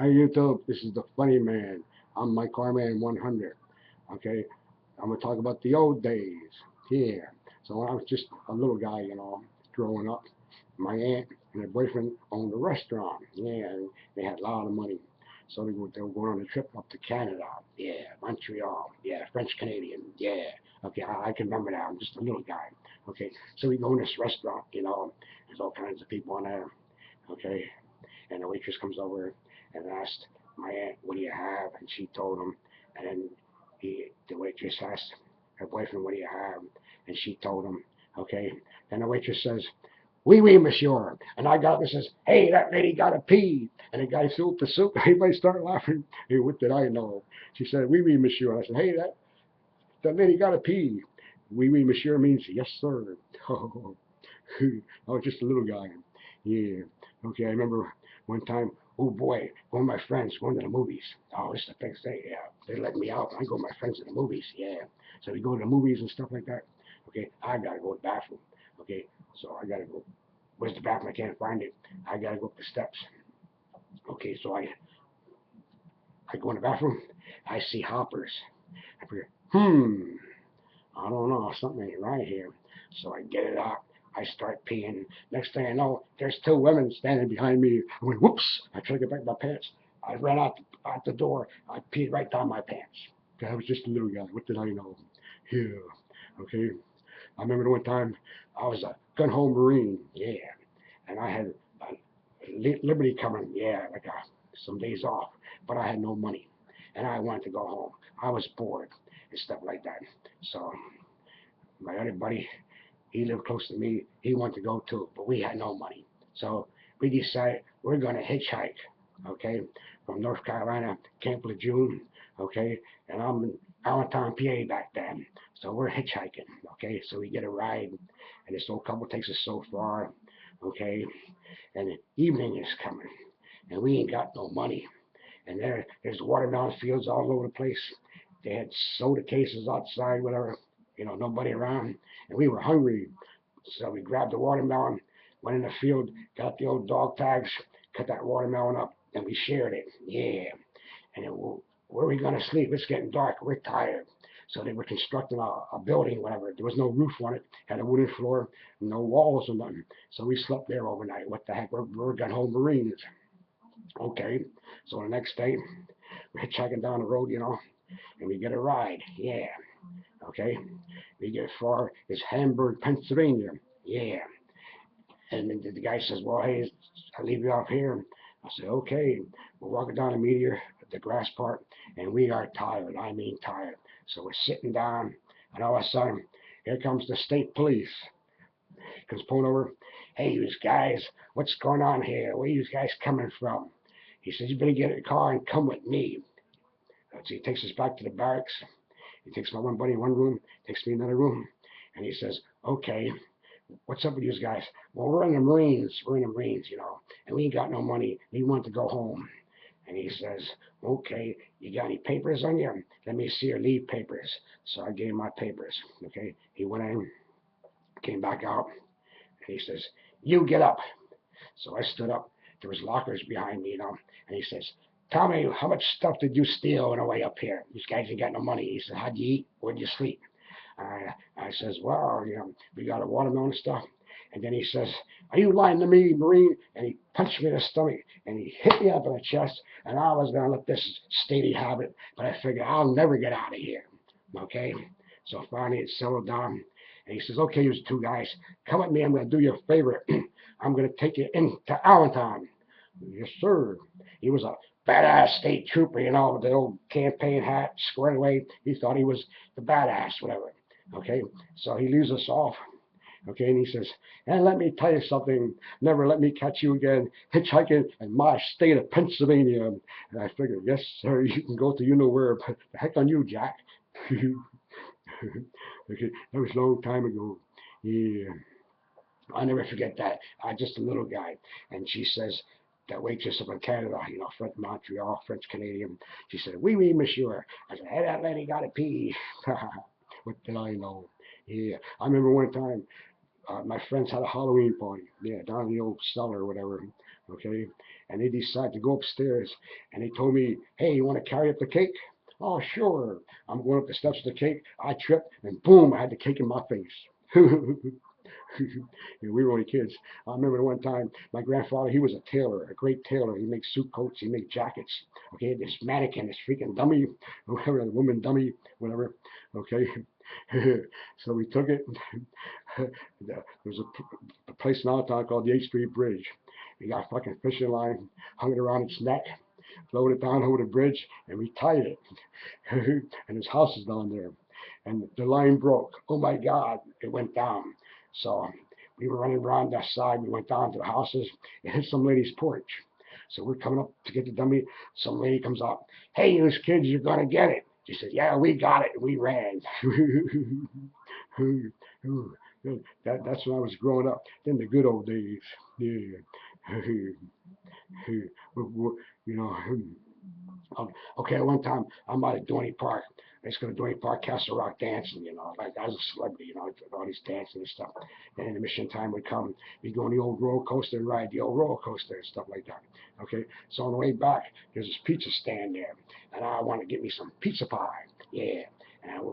Hey YouTube, this is the funny man. I'm Mike Carman 100. Okay, I'm gonna talk about the old days. Yeah. So when I was just a little guy, growing up, my aunt and her boyfriend owned a restaurant. Yeah, and they had a lot of money. So they were going on a trip up to Canada. Yeah, Montreal. Yeah, French Canadian. Yeah. Okay, I can remember that. I'm just a little guy. Okay, so we go in this restaurant. There's all kinds of people in there. Okay, and the waitress comes over and asked my aunt, "What do you have?" And she told him. And then the waitress asked her boyfriend, "What do you have?" And she told him. Okay. And the waitress says, "Oui, oui, monsieur." And I got up and says, "Hey, that lady got to pee." And the guy threw up the soup. Everybody started laughing. Hey, what did I know? She said, "Oui, oui, monsieur." I said, "Hey, that lady got to pee." "Oui, oui, monsieur" means yes, sir. I was just a little guy. Yeah. Okay, I remember one time, oh boy, one of my friends going to the movies. Oh, it's the big thing. Yeah, they let me out. I go with my friends to the movies. Yeah. So we go to the movies and stuff like that. Okay, I gotta go to the bathroom. Okay, so I gotta go. Where's the bathroom? I can't find it. I gotta go up the steps. Okay, so I go in the bathroom. I see hoppers. I figure, I don't know, something ain't right here. So I get it out. I start peeing. Next thing I know, there's two women standing behind me. I went, whoops! I tried to get back my pants. I ran out the door. I peed right down my pants. I was just a little guy. What did I know? Yeah. Okay. I remember the one time I was a gun home Marine. Yeah. And I had Liberty coming. Yeah, like some days off. But I had no money. And I wanted to go home. I was bored and stuff like that. So my other buddy, he lived close to me. He wanted to go too, but we had no money. So we decided we're going to hitchhike, okay, from North Carolina, Camp Lejeune, okay, and I'm in Allentown, PA back then. So we're hitchhiking, okay, so we get a ride, and this old couple takes us so far, okay, and the evening is coming, and we ain't got no money. And there's watermelon fields all over the place. They had soda cases outside, whatever, nobody around. And we were hungry. So we grabbed the watermelon, went in the field, got the old dog tags, cut that watermelon up, and we shared it. Yeah. And where are we going to sleep? It's getting dark. We're tired. So they were constructing a building, whatever. There was no roof on it. Had a wooden floor, no walls or nothing. So we slept there overnight. What the heck? We're gun home Marines. Okay. So the next day, we're hitchhiking down the road, and we get a ride. Yeah. Okay. We get far. It's Hamburg, Pennsylvania. Yeah. And then the guy says, "Well, hey, I'll leave you off here." I said, "Okay." We're walking down the meteor, the grass part, and we are tired. I mean, tired. So we're sitting down, and all of a sudden, here comes the state police. Comes pulling over. "Hey, you guys, what's going on here? Where you guys coming from?" He says, "You better get in the car and come with me." So he takes us back to the barracks. He takes my one buddy in one room, takes me in another room, and he says, "Okay, what's up with you guys?" "Well, we're in the Marines. We're in the Marines, and we ain't got no money. We want to go home." And he says, "Okay, you got any papers on you? Let me see your leave papers." So I gave him my papers. Okay, he went in, came back out, and he says, "You get up." So I stood up. There was lockers behind me, and he says, "Tell me, how much stuff did you steal on the way up here? These guys ain't got no money." He said, "How'd you eat? Where'd you sleep?" I says, "Well, we got a watermelon stuff." And then he says, "Are you lying to me, Marine?" And he punched me in the stomach and he hit me up in the chest. And I was going to let this steady habit, but I figured I'll never get out of here. Okay? So finally it settled down. And he says, "Okay, you two guys, come with me. I'm going to do you a favor. I'm going to take you into Allentown." "Yes, sir." He was a badass state trooper, with the old campaign hat squared away. He thought he was the badass, whatever. Okay, so he leaves us off. Okay, and he says, "And let me tell you something. Never let me catch you again hitchhiking in my state of Pennsylvania." And I figured, yes, sir, you can go to you know where, but the heck on you, Jack. Okay, that was a long time ago. Yeah, I'll never forget that. I just a little guy, and she says, that waitress up in Canada, French Montreal, French Canadian. She said, "Oui, oui, monsieur." I said, "Hey, that lady got to pee." What did I know? Yeah, I remember one time my friends had a Halloween party. Yeah, down in the old cellar or whatever. okay? And they decided to go upstairs, and they told me, hey, you want to carry up the cake? Oh, sure. I'm going up the steps of the cake. I tripped, and boom, I had the cake in my face. We were only kids. I remember the one time my grandfather, he was a tailor, a great tailor. He made suit coats, he made jackets. Okay, this mannequin, this freaking dummy, whatever, the woman dummy, whatever. Okay, so we took it. There was a place in our town called the 8th Street Bridge. We got a fucking fishing line, hung it around its neck, lowered it down over the bridge, and we tied it. And his house is down there. And the line broke. Oh my God, it went down. So we were running around that side. We went down to the houses. It hit some lady's porch. So we're coming up to get the dummy. Some lady comes up. Hey, you kids, you're going to get it. She said, yeah, we got it. We ran. That's when I was growing up. Then the good old days. Yeah. You know, okay, one time I'm out at Dorney Park. I used to go to Dorney Park, Castle Rock dancing, like I was a celebrity, all these dancing and stuff. And the mission time would come, we'd go on the old roller coaster and ride the old roller coaster and stuff like that. Okay, so on the way back, there's this pizza stand there, and I want to get me some pizza pie. Yeah. And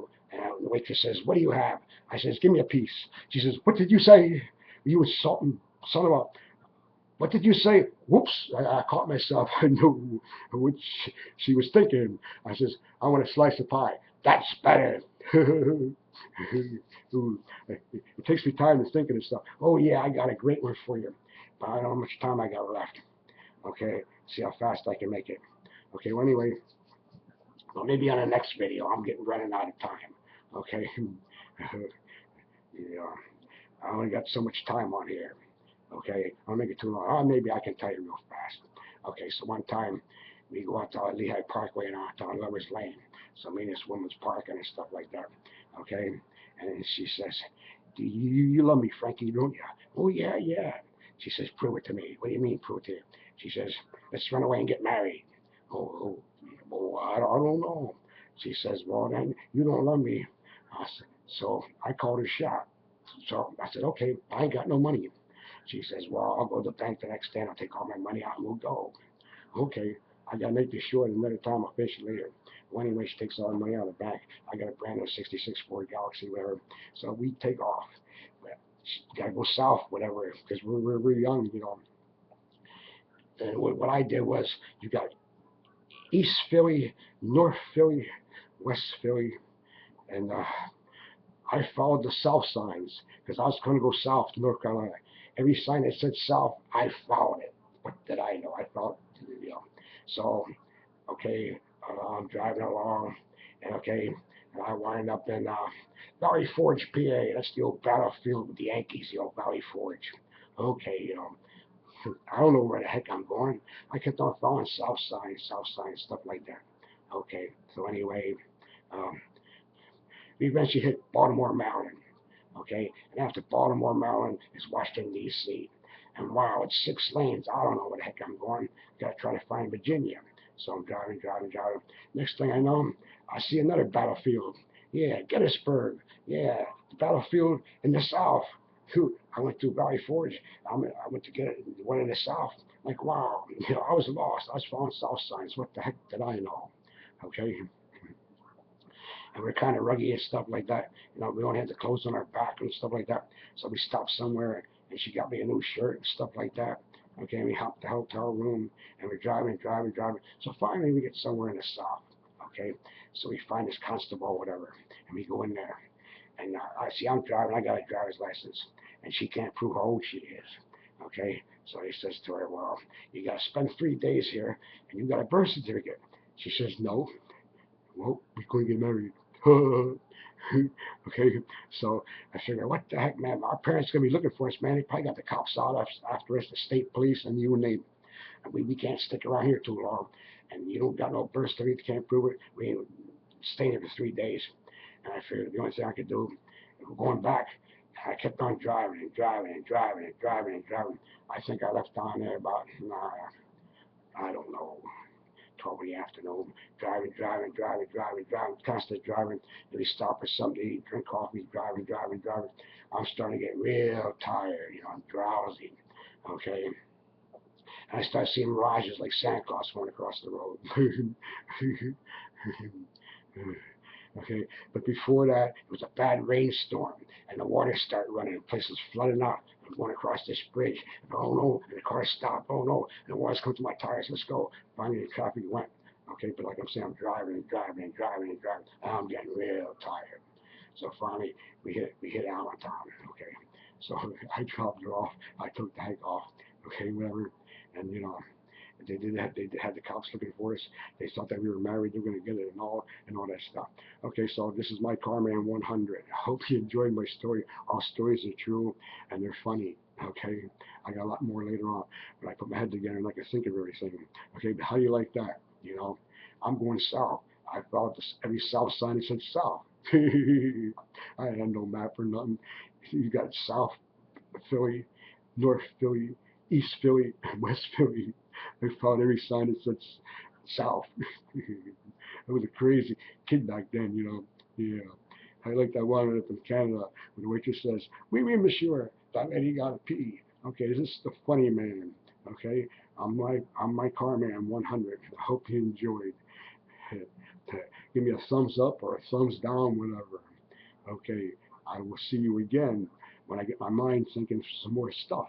the waitress says, what do you have? I says, give me a piece. She says, what did you say? You insulting son of a... What did you say? Whoops, I caught myself. I knew what she was thinking. I says, I want a slice of pie. That's better. It takes me time to think of this stuff. Oh, yeah, I got a great one for you. But I don't know how much time I got left. Okay, see how fast I can make it. Okay, well, anyway, well, maybe on the next video. I'm running out of time. Okay, yeah, I only got so much time on here. Okay, I'll make it too long. Maybe I can tell you real fast. Okay, so one time we go out to Lehigh Parkway and out to Lover's Lane. So me and this woman's parking and stuff like that. Okay, and then she says, "Do you love me, Frankie? Don't you?" Oh yeah, yeah. She says, "Prove it to me." What do you mean, prove it to you? She says, "Let's run away and get married." Oh, I don't know. She says, "Well, then you don't love me." So I called her shot. So I said, "Okay, I ain't got no money." She says, well, I'll go to the bank the next day and I'll take all my money out and we'll go. Okay, I got to make this short. Another time I'll finish it later. Well, anyway, she takes all the money out of the bank. I got a brand new 66 Ford Galaxy, whatever. So we take off. Got to go south, whatever, because we're young. And what I did was, you got East Philly, North Philly, West Philly, and I followed the south signs because I was going to go south to North Carolina. Every sign that said south, I followed it. What did I know? I followed. So, okay, I'm driving along, and okay, and I wind up in Valley Forge, PA. That's the old battlefield with the Yankees, the old Valley Forge. Okay, I don't know where the heck I'm going. I kept on following south signs, stuff like that. Okay, so anyway, um, we eventually hit Baltimore, Maryland. Okay, and after Baltimore, Maryland is Washington, D.C. And wow, it's 6 lanes. I don't know where the heck I'm going. Got to try to find Virginia. So I'm driving. Next thing I know, I see another battlefield. Yeah, Gettysburg. Yeah, the battlefield in the south. I went through Valley Forge. I went to get one in the south. Like, wow, I was lost. I was following south signs. What the heck did I know? Okay, and we're kind of ruggy and stuff like that. We don't have the clothes on our back and stuff like that. So we stopped somewhere, and she got me a new shirt and stuff like that. Okay, and we hopped the hotel room, and we're driving. So finally, we get somewhere in the south. Okay, so we find this constable or whatever, and we go in there. And I see I'm driving. I got a driver's license, and she can't prove how old she is. Okay, so he says to her, well, you got to spend 3 days here, and you got a birth certificate. She says, no. Well, we're going to get married. Okay, so I figure, what the heck, man? Our parents are going to be looking for us, man. They probably got the cops out after us, the state police, and you name it. We can't stick around here too long. And you don't got no birth certificate, can't prove it. We ain't staying here for 3 days. And I figured the only thing I could do, going back, I kept on driving. I think I left down there about, I don't know, 12 in the afternoon, driving, constantly driving. Then we stop for something to eat, drink coffee, driving. I'm starting to get real tired, I'm drowsy, okay? and I started seeing mirages like Santa Claus going across the road. Okay, but before that, it was a bad rainstorm, and the water started running, the place was flooding out. I'm going across this bridge, and oh no, and the car stopped, oh no, and the water's coming to my tires, let's go. Finally, the traffic went. Okay, but like I'm saying, I'm driving and driving and driving and driving, and I'm getting real tired. So finally, we hit Allentown. Okay, so I dropped her off. I took the hike off. Okay, whatever, and they did that. They had the cops looking for us. They thought that we were married. They were going to get it and all that stuff. Okay, so this is my Carman 100. I hope you enjoyed my story. All stories are true and they're funny. Okay, I got a lot more later on, but I put my head together and I can think of everything. Okay, but how do you like that? I'm going south. I followed every south sign that said south. I had no map or nothing. You got South Philly, North Philly, East Philly, and West Philly. I found every sign that said South. I was a crazy kid back then. Yeah. I like that one from Canada when the waitress says, oui, monsieur, that lady got a pee. Okay, this is the funny man. Okay, I'm my Carman 100. I hope you enjoyed. Give me a thumbs up or a thumbs down, whatever. Okay, I will see you again when I get my mind thinking some more stuff.